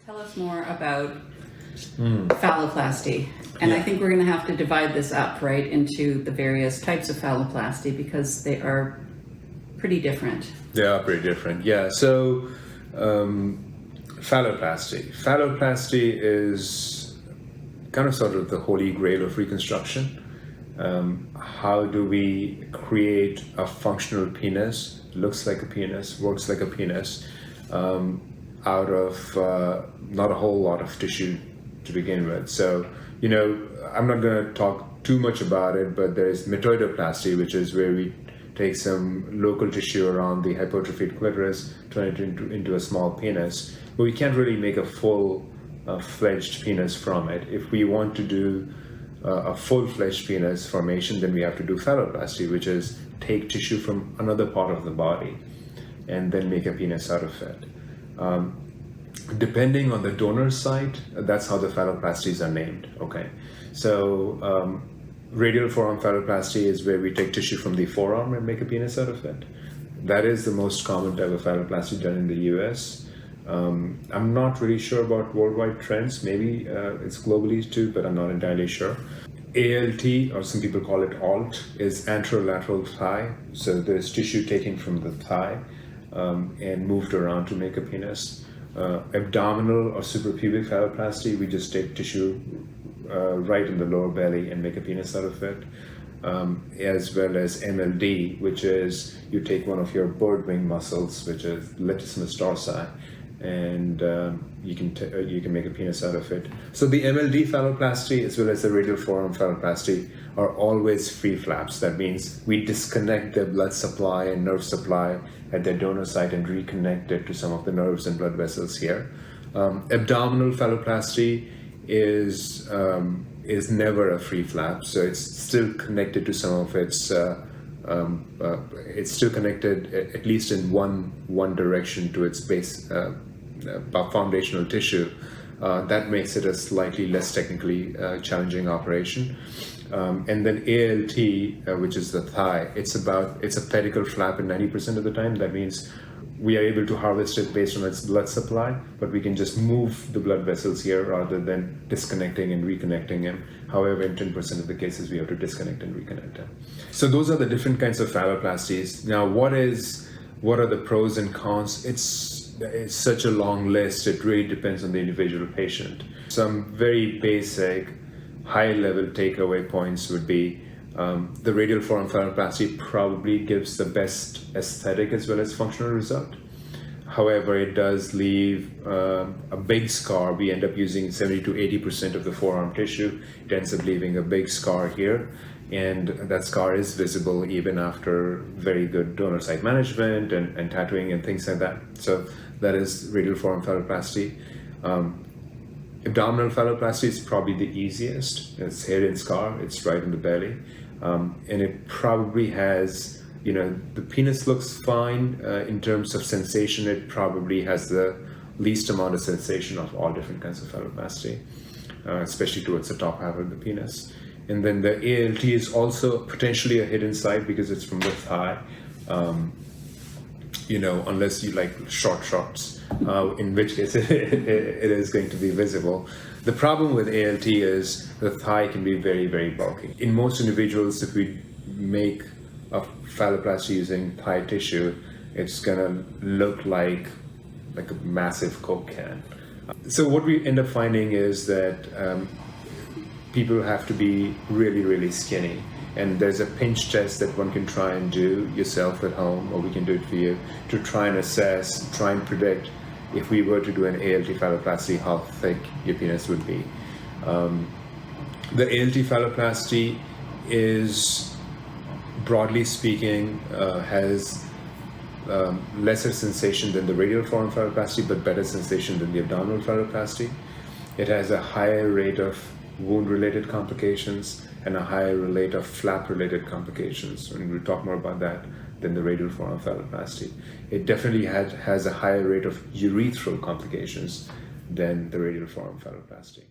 Tell us more about phalloplasty. And I think we're going to have to divide this up, right, into the various types of phalloplasty because they are pretty different. They are pretty different, yeah. So, phalloplasty. Phalloplasty is kind of sort of the holy grail of reconstruction. How do we create a functional penis, looks like a penis, works like a penis, out of not a whole lot of tissue to begin with. So, I'm not going to talk too much about it, but there's metoidoplasty, which is where we take some local tissue around the hypertrophied clitoris, turn it into a small penis, but we can't really make a full-fledged penis from it. If we want to do a full-fledged penis formation, then we have to do phalloplasty, which is take tissue from another part of the body and then make a penis out of it. Depending on the donor site, that's how the phalloplasties are named. Okay, so radial forearm phalloplasty is where we take tissue from the forearm and make a penis out of it. That is the most common type of phalloplasty done in the US. I'm not really sure about worldwide trends. Maybe it's globally too, but I'm not entirely sure. ALT, or some people call it ALT, is anterolateral thigh. So there's tissue taken from the thigh and moved around to make a penis. Abdominal or suprapubic phalloplasty, we just take tissue right in the lower belly and make a penis out of it. As well as MLD, which is you take one of your bird wing muscles, which is latissimus dorsi, and you can make a penis out of it. So the MLD phalloplasty as well as the radial forearm phalloplasty are always free flaps. That means we disconnect the blood supply and nerve supply at their donor site and reconnect it to some of the nerves and blood vessels here. Abdominal phalloplasty is never a free flap, so it's still connected to some of its. It's still connected at least in one direction to its base foundational tissue. That makes it a slightly less technically challenging operation. And then ALT, which is the thigh, it's a pedicle flap in 90% of the time. That means we are able to harvest it based on its blood supply, but we can just move the blood vessels here rather than disconnecting and reconnecting them. However, in 10% of the cases, we have to disconnect and reconnect them. So those are the different kinds of phalloplasties. Now, what are the pros and cons? It's such a long list. It really depends on the individual patient. Some very basic, high-level takeaway points would be the radial forearm phalloplasty probably gives the best aesthetic as well as functional result. However, it does leave a big scar. We end up using 70 to 80% of the forearm tissue. It ends up leaving a big scar here, and that scar is visible even after very good donor site management and tattooing and things like that. So that is radial forearm phalloplasty. Abdominal phalloplasty is probably the easiest. It's hair and scar. It's right in the belly. And it probably has, the penis looks fine in terms of sensation. It probably has the least amount of sensation of all different kinds of phalloplasty, especially towards the top half of the penis. And then the ALT is also potentially a hidden site because it's from the thigh, unless you like short shorts, in which case it is going to be visible. The problem with ALT is the thigh can be very, very bulky. In most individuals, if we make a phalloplasty using thigh tissue, it's gonna look like a massive Coke can. So what we end up finding is that people have to be really, really skinny. And there's a pinch test that one can try and do yourself at home, or we can do it for you, to try and assess, try and predict if we were to do an ALT phalloplasty, how thick your penis would be. The ALT phalloplasty is, broadly speaking, has lesser sensation than the radial forearm phalloplasty, but better sensation than the abdominal phalloplasty. It has a higher rate of wound-related complications and a higher rate of flap-related complications, and we'll talk more about that than the radial forearm phalloplasty. It definitely has a higher rate of urethral complications than the radial forearm phalloplasty.